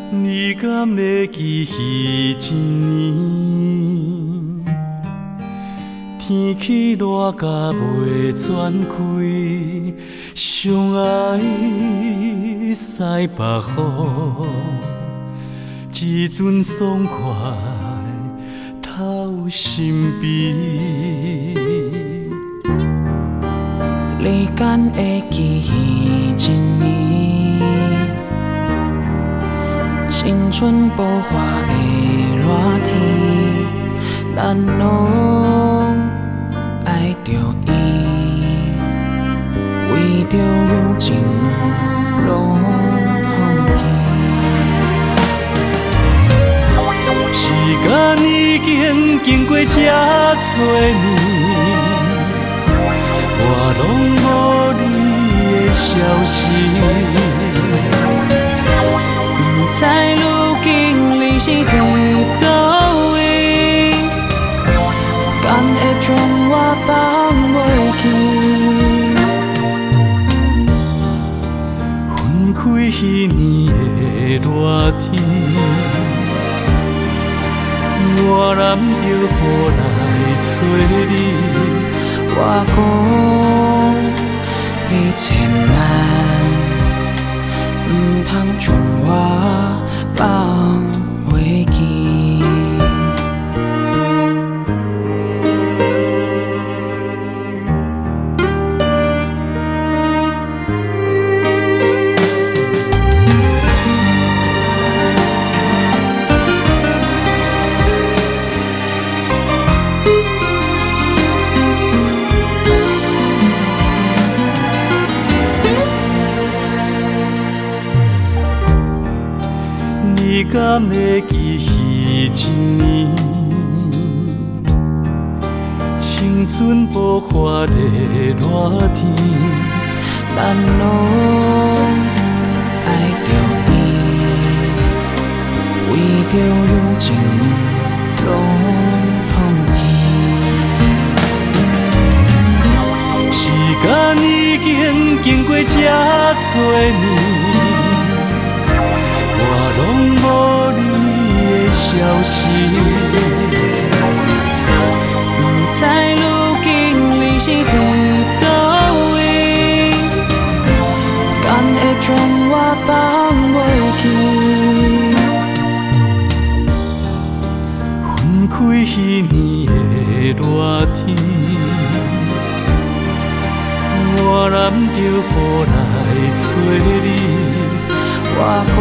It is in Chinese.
你敢会记彼一年？天气热甲袂全开，相爱西北风，一阵爽快透心悲。你敢会记彼一年？青春爆发的热天，咱拢爱着伊，为着友情拢放弃。时间已经过这多年，我拢无你的消息。不知如今你是伫倒位，敢会将我放袂记？分开迄年的热天，我揽着雨来找你。我讲你千万唔通将我放袂记。你敢会记彼一年？青春爆发的热天，咱拢爱着伊，为着友情拢放弃。时间已经过这多年。我拢无你的消息，不知如今你是伫倒位，敢会将我放袂记？分开迄年的热天，我揽着雨来找你。我讲